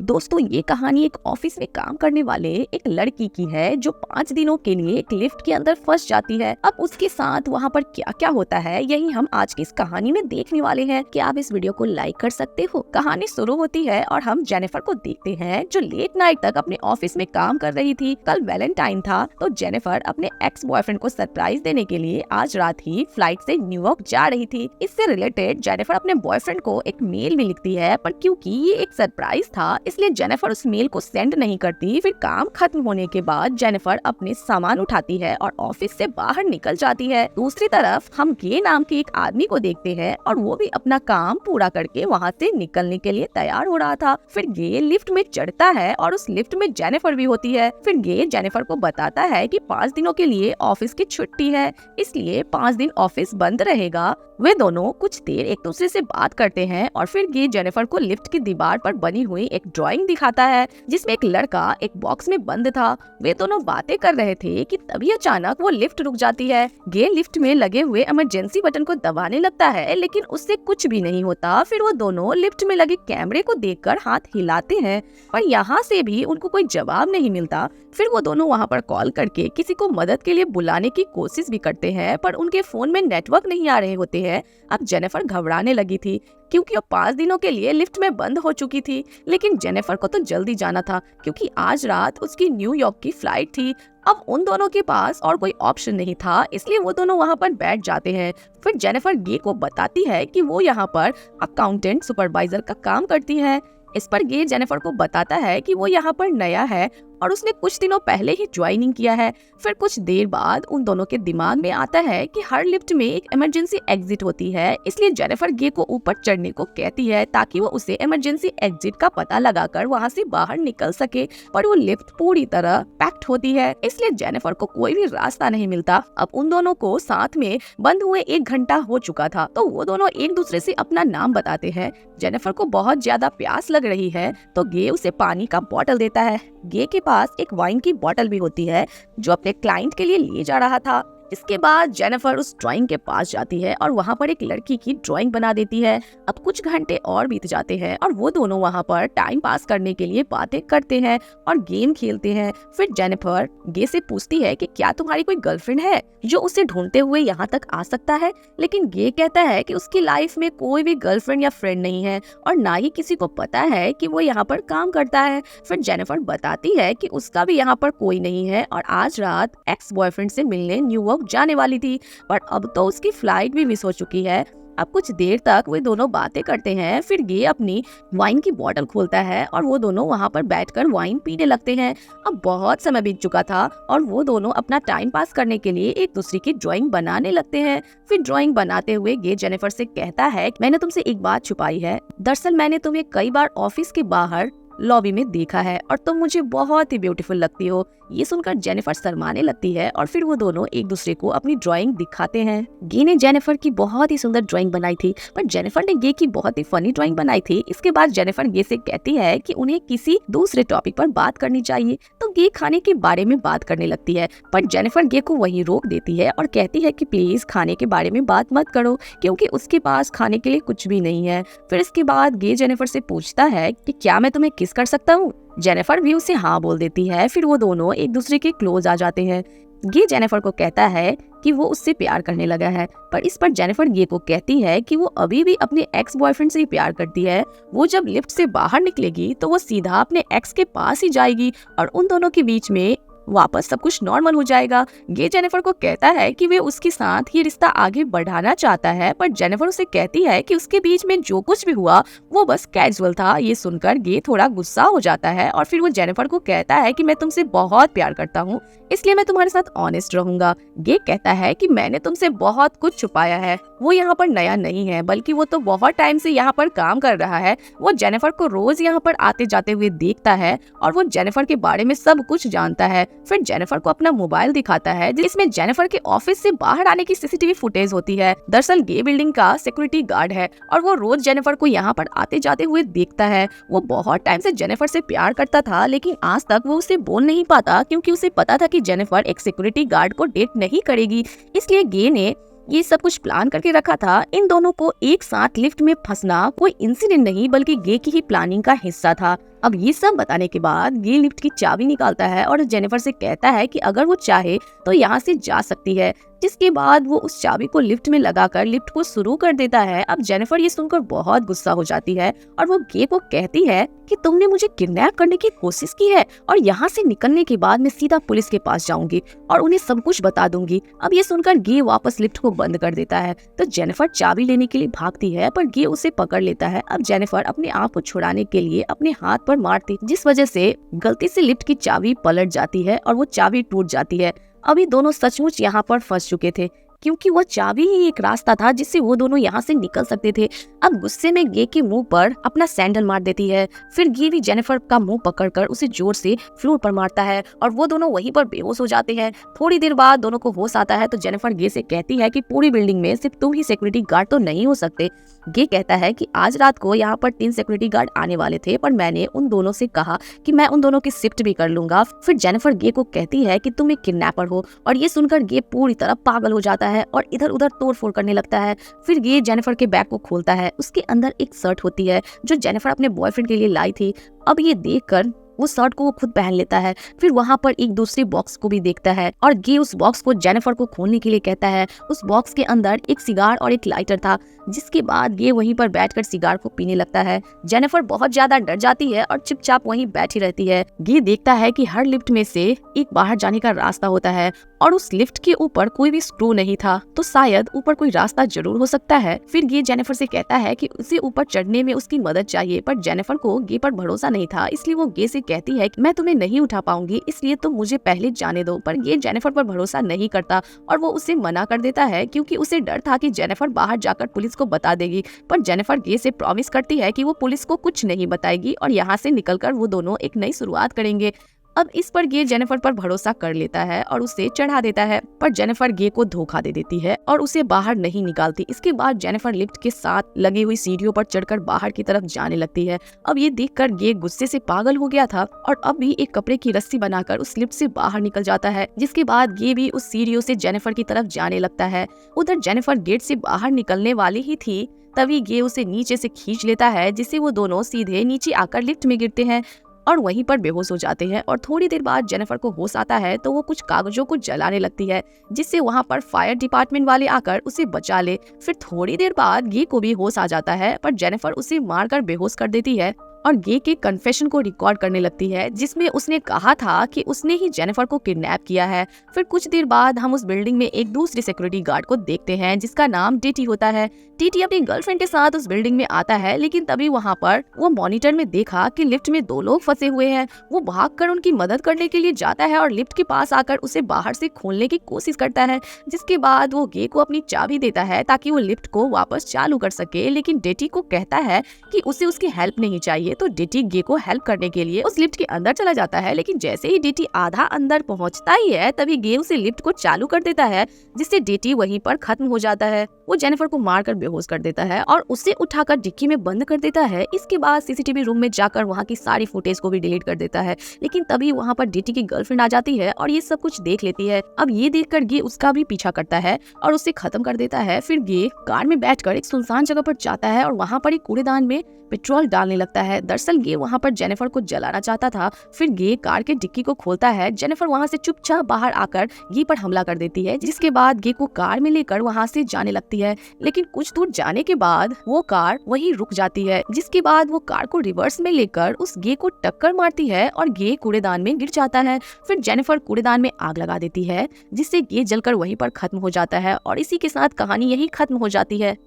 दोस्तों, ये कहानी एक ऑफिस में काम करने वाले एक लड़की की है जो 5 दिनों के लिए एक लिफ्ट के अंदर फंस जाती है। अब उसके साथ वहाँ पर क्या क्या होता है, यही हम आज की इस कहानी में देखने वाले हैं। क्या आप इस वीडियो को लाइक कर सकते हो? कहानी शुरू होती है और हम जेनिफर को देखते हैं जो लेट नाइट तक अपने ऑफिस में काम कर रही थी। कल वैलेंटाइन था तो जेनिफर अपने एक्स बॉयफ्रेंड को सरप्राइज देने के लिए आज रात ही फ्लाइट से न्यूयॉर्क जा रही थी। इससे रिलेटेड जेनिफर अपने बॉयफ्रेंड को एक मेल भी लिखती है, पर क्योंकि ये एक सरप्राइज था इसलिए जेनिफर उस मेल को सेंड नहीं करती। फिर काम खत्म होने के बाद जेनिफर अपने सामान उठाती है और ऑफिस से बाहर निकल जाती है। दूसरी तरफ हम गे नाम के एक आदमी को देखते हैं और वो भी अपना काम पूरा करके वहाँ से निकलने के लिए तैयार हो रहा था। फिर गे लिफ्ट में चढ़ता है और उस लिफ्ट में जेनिफर भी होती है। फिर गे जेनिफर को बताता है कि 5 दिनों के लिए ऑफिस की छुट्टी है, इसलिए 5 दिन ऑफिस बंद रहेगा। वे दोनों कुछ देर एक दूसरे से बात करते हैं और फिर गे जेनिफर को लिफ्ट की दीवार पर बनी हुई एक ड्राइंग दिखाता है जिसमें एक लड़का एक बॉक्स में बंद था। वे दोनों बातें कर रहे थे कि तभी अचानक वो लिफ्ट रुक जाती है। गे लिफ्ट में लगे हुए इमरजेंसी बटन को दबाने लगता है लेकिन उससे कुछ भी नहीं होता। फिर वो दोनों लिफ्ट में लगे कैमरे को देखकर हाथ हिलाते हैं पर यहाँ से भी उनको कोई जवाब नहीं मिलता। फिर वो दोनों वहाँ पर कॉल करके किसी को मदद के लिए बुलाने की कोशिश भी करते हैं पर उनके फोन में नेटवर्क नहीं आ रहे होते हैं। अब जेनिफर घबराने लगी थी क्योंकि वो 5 दिनों के लिए लिफ्ट में बंद हो चुकी थी, लेकिन जेनिफर को तो जल्दी जाना था क्योंकि आज रात उसकी न्यूयॉर्क की फ्लाइट थी। अब उन दोनों के पास और कोई ऑप्शन नहीं था, इसलिए वो दोनों वहाँ पर बैठ जाते हैं। फिर जेनिफर गे को बताती है कि वो यहाँ पर अकाउंटेंट सुपरवाइजर का काम करती है। इस पर गे जेनिफर को बताता है कि वो यहाँ पर नया है और उसने कुछ दिनों पहले ही ज्वाइनिंग किया है। फिर कुछ देर बाद उन दोनों के दिमाग में आता है कि हर लिफ्ट में एक इमरजेंसी एग्जिट होती है, इसलिए जेनिफर गे को ऊपर चढ़ने को कहती है ताकि वो उसे इमरजेंसी एग्जिट का पता लगाकर वहाँ से बाहर निकल सके। पर वो लिफ्ट पूरी तरह पैक्ड होती है, इसलिए जेनिफर को कोई भी रास्ता नहीं मिलता। अब उन दोनों को साथ में बंद हुए 1 घंटा हो चुका था तो वो दोनों एक दूसरे से अपना नाम बताते हैं। जेनिफर को बहुत ज्यादा प्यास लग रही है तो गे उसे पानी का बोतल देता है। गे के पास एक वाइन की बोतल भी होती है जो अपने क्लाइंट के लिए ले जा रहा था। इसके बाद जेनिफर उस ड्राइंग के पास जाती है और वहाँ पर एक लड़की की ड्राइंग बना देती है। अब कुछ घंटे और बीत जाते हैं और वो दोनों वहाँ पर टाइम पास करने के लिए बातें करते हैं और गेम खेलते हैं। फिर जेनिफर गे से पूछती है कि क्या तुम्हारी कोई गर्लफ्रेंड है जो उसे ढूंढते हुए यहाँ तक आ सकता है, लेकिन गे कहता है कि उसकी लाइफ में कोई भी गर्लफ्रेंड या फ्रेंड नहीं है और ना ही किसी को पता है कि वो यहाँ पर काम करता है। फिर जेनिफर बताती है कि उसका भी यहाँ पर कोई नहीं है और आज रात एक्स बॉयफ्रेंड से मिलने न्यूयॉर्क जाने वाली थी, पर अब तो उसकी फ्लाइट भी मिस हो चुकी है। अब कुछ देर तक वे दोनों बातें करते हैं। फिर गे अपनी वाइन की बोतल खोलता है और वो दोनों वहाँ पर बैठकर वाइन पीने लगते हैं। अब बहुत समय बीत चुका था और वो दोनों अपना टाइम पास करने के लिए एक दूसरे की ड्राइंग बनाने लगते हैं। फिर ड्राइंग बनाते हुए गे जेनिफर से कहता है, मैंने तुमसे एक बात छुपाई है। दरअसल मैंने तुम्हें कई बार ऑफिस के बाहर लॉबी में देखा है और तुम मुझे बहुत ही ब्यूटीफुल लगती हो। ये सुनकर जेनिफर शर्माने लगती है और फिर वो दोनों एक दूसरे को अपनी ड्राइंग दिखाते हैं। गे ने जेनिफर की बहुत ही सुंदर ड्राइंग बनाई थी पर जेनिफर ने गे की बहुत ही फनी ड्राइंग बनाई थी। इसके बाद जेनिफर गे से कहती है कि उन्हें किसी दूसरे टॉपिक पर बात करनी चाहिए, तो गे खाने के बारे में बात करने लगती है पर जेनिफर गे को वहीं रोक देती है और कहती है कि प्लीज खाने के बारे में बात मत करो क्योंकि उसके पास खाने के लिए कुछ भी नहीं है। फिर इसके बाद गे जेनिफर से पूछता है कि क्या मैं तुम्हें किस कर सकता हूँ। जेनिफर भी उसे हाँ बोल देती है। फिर वो दोनों एक दूसरे के क्लोज आ जाते हैं। गे जेनिफर को कहता है कि वो उससे प्यार करने लगा है, पर इस पर जेनिफर गे को कहती है कि वो अभी भी अपने एक्स बॉयफ्रेंड से ही प्यार करती है। वो जब लिफ्ट से बाहर निकलेगी तो वो सीधा अपने एक्स के पास ही जाएगी और उन दोनों के बीच में वापस सब कुछ नॉर्मल हो जाएगा। गे जेनिफर को कहता है कि वे उसके साथ ये रिश्ता आगे बढ़ाना चाहता है, पर जेनिफर उसे कहती है कि उसके बीच में जो कुछ भी हुआ वो बस कैजुअल था। ये सुनकर गे थोड़ा गुस्सा हो जाता है और फिर वो जेनिफर को कहता है कि मैं तुमसे बहुत प्यार करता हूँ, इसलिए मैं तुम्हारे साथ ऑनेस्ट रहूंगा। गे कहता है कि मैंने तुमसे बहुत कुछ छुपाया है। वो यहाँ पर नया नहीं है बल्कि वो तो बहुत टाइम से यहाँ पर काम कर रहा है। वो जेनिफर को रोज यहाँ पर आते जाते हुए देखता है और वो जेनिफर के बारे में सब कुछ जानता है। फिर जेनिफर को अपना मोबाइल दिखाता है जिसमें जेनिफर के ऑफिस से बाहर आने की सीसीटीवी फुटेज होती है। दरअसल गे बिल्डिंग का सिक्योरिटी गार्ड है और वो रोज जेनिफर को यहाँ पर आते जाते हुए देखता है। वो बहुत टाइम से जेनिफर से प्यार करता था लेकिन आज तक वो उसे बोल नहीं पाता क्योंकि उसे पता था कि जेनिफर एक सिक्योरिटी गार्ड को डेट नहीं करेगी। इसलिए गे ने ये सब कुछ प्लान करके रखा था। इन दोनों को एक साथ लिफ्ट में फंसना कोई इंसिडेंट नहीं बल्कि गे की ही प्लानिंग का हिस्सा था। अब ये सब बताने के बाद गे लिफ्ट की चाबी निकालता है और जेनिफर से कहता है कि अगर वो चाहे तो यहाँ से जा सकती है। जिसके बाद वो उस चाबी को लिफ्ट में लगाकर लिफ्ट को शुरू कर देता है। अब जेनिफर ये सुनकर बहुत गुस्सा हो जाती है और वो गे को कहती है कि तुमने मुझे किडनैप करने की कोशिश की है और यहाँ से निकलने के बाद मैं सीधा पुलिस के पास जाऊंगी और उन्हें सब कुछ बता दूंगी। अब ये सुनकर गे वापस लिफ्ट को बंद कर देता है तो जेनिफर चाबी लेने के लिए भागती है पर गे उसे पकड़ लेता है। अब जेनिफर अपने आप को छुड़ाने के लिए अपने हाथ पर मारती, जिस वजह से गलती से लिफ्ट की चाबी पलट जाती है और वो चाबी टूट जाती है। अभी दोनों सचमुच यहाँ पर फंस चुके थे क्योंकि वो चाबी ही एक रास्ता था जिससे वो दोनों यहाँ से निकल सकते थे। अब गुस्से में गे के मुंह पर अपना सैंडल मार देती है। फिर गे भी जेनिफर का मुंह पकड़कर उसे जोर से फ्लोर पर मारता है और वो दोनों वहीं पर बेहोश हो जाते हैं। थोड़ी देर बाद दोनों को होश आता है तो जेनिफर गे से कहती है कि पूरी बिल्डिंग में सिर्फ तुम ही सिक्योरिटी गार्ड तो नहीं हो सकते। गे कहता है कि आज रात को यहाँ पर 3 सिक्योरिटी गार्ड आने वाले थे पर मैंने उन दोनों से कहा कि मैं उन दोनों की शिफ्ट भी कर लूंगा। फिर जेनिफर गे को कहती है कि तुम एक किडनैपर हो और ये सुनकर गे पूरी तरह पागल हो जाता है और इधर उधर तोड़फोड़ करने लगता है। फिर गे जेनिफर के बैग को खोलता है, उसके अंदर एक शर्ट होती है जो जेनिफर अपने बॉयफ्रेंड के लिए लाई थी। अब ये देखकर वो शर्ट को वो खुद पहन लेता है। फिर वहाँ पर एक दूसरे बॉक्स को भी देखता है और गे उस बॉक्स को जेनिफर को खोलने के लिए कहता है। उस बॉक्स के अंदर एक सिगार और एक लाइटर था, जिसके बाद गे वहीं पर बैठकर सिगार को पीने लगता है। जेनिफर बहुत ज्यादा डर जाती है और चुपचाप वहीं बैठी रहती है। गे देखता है कि हर लिफ्ट में से एक बाहर जाने का रास्ता होता है और उस लिफ्ट के ऊपर कोई भी स्क्रू नहीं था, तो शायद ऊपर कोई रास्ता जरूर हो सकता है। फिर गे जेनिफर से कहता है कि उसे ऊपर चढ़ने में उसकी मदद चाहिए, पर जेनिफर को गे पर भरोसा नहीं था, इसलिए वो गे से कहती है कि मैं तुम्हें नहीं उठा पाऊंगी, इसलिए तुम मुझे पहले जाने दो। पर गे जेनिफर पर भरोसा नहीं करता और वो उसे मना कर देता है क्योंकि उसे डर था कि जेनिफर बाहर जाकर पुलिस को बता देगी। पर जेनिफर गे से प्रॉमिस करती है कि वो पुलिस को कुछ नहीं बताएगी और यहाँ से निकलकर वो दोनों एक नई शुरुआत करेंगे। अब इस पर गे जेनिफर पर भरोसा कर लेता है और उसे चढ़ा देता है, पर जेनिफर गे को धोखा दे देती है और उसे बाहर नहीं निकालती। इसके बाद जेनिफर लिफ्ट के साथ लगी हुई सीढ़ियों पर चढ़कर बाहर की तरफ जाने लगती है। अब ये देखकर गे गुस्से से पागल हो गया था और अब भी एक कपड़े की रस्सी बनाकर उस लिफ्ट से बाहर निकल जाता है, जिसके बाद गे भी उस सीढ़ियों से जेनिफर की तरफ जाने लगता है। उधर जेनिफर गेट से बाहर निकलने वाली ही थी, तभी गे उसे नीचे से खींच लेता है, जिससे वो दोनों सीधे नीचे आकर लिफ्ट में गिरते हैं और वहीं पर बेहोश हो जाते हैं। और थोड़ी देर बाद जेनिफर को होश आता है तो वो कुछ कागजों को जलाने लगती है, जिससे वहां पर फायर डिपार्टमेंट वाले आकर उसे बचा ले। फिर थोड़ी देर बाद गे को भी होश आ जाता है, पर जेनिफर उसे मारकर बेहोश कर देती है और गे के कन्फेशन को रिकॉर्ड करने लगती है, जिसमें उसने कहा था कि उसने ही जेनिफर को किडनैप किया है। फिर कुछ देर बाद हम उस बिल्डिंग में एक दूसरे सिक्योरिटी गार्ड को देखते हैं जिसका नाम टीटी होता है। टीटी अपनी गर्लफ्रेंड के साथ उस बिल्डिंग में आता है, लेकिन तभी वहाँ पर वो मॉनिटर में देखा कि लिफ्ट में 2 लोग फंसे हुए हैं। वो भागकर उनकी मदद करने के लिए जाता है और लिफ्ट के पास आकर उसे बाहर से खोलने की कोशिश करता है, जिसके बाद वो गे को अपनी चाबी देता है ताकि वो लिफ्ट को वापस चालू कर सके। लेकिन टीटी को कहता है कि उसे उसकी हेल्प नहीं चाहिए, तो टीटी गे को हेल्प करने के लिए उस लिफ्ट के अंदर चला जाता है। लेकिन जैसे ही टीटी आधा अंदर पहुंचता ही है, तभी गे उसे लिफ्ट को चालू कर देता है, जिससे टीटी वहीं पर खत्म हो जाता है। वो जेनिफर को मारकर बेहोश कर देता है और उसे उठाकर डिक्की में बंद कर देता है। इसके बाद सीसीटीवी रूम में जाकर वहाँ की सारी फुटेज को भी डिलीट कर देता है। लेकिन तभी वहाँ पर टीटी की गर्लफ्रेंड आ जाती है और ये सब कुछ देख लेती है। अब ये देखकर गे उसका भी पीछा करता है और उसे खत्म कर देता है। फिर गे कार में बैठकर एक सुनसान जगह पर जाता है और वहाँ पर एक कूड़ेदान में पेट्रोल डालने लगता है। दरअसल गे वहाँ पर जेनिफर को जलाना चाहता था। फिर गे कार के डिक्की को खोलता है। जेनिफर वहाँ से चुपचाप बाहर आकर गे पर हमला कर देती है, जिसके बाद गे को कार में लेकर वहाँ से जाने लगती है। लेकिन कुछ दूर जाने के बाद वो कार वहीं रुक जाती है, जिसके बाद वो कार को रिवर्स में लेकर उस गे को टक्कर मारती है और गे कूड़ेदान में गिर जाता है। फिर जेनिफर कूड़ेदान में आग लगा देती है, जिससे गे जलकर वहीं पर खत्म हो जाता है और इसी के साथ कहानी यही खत्म हो जाती है।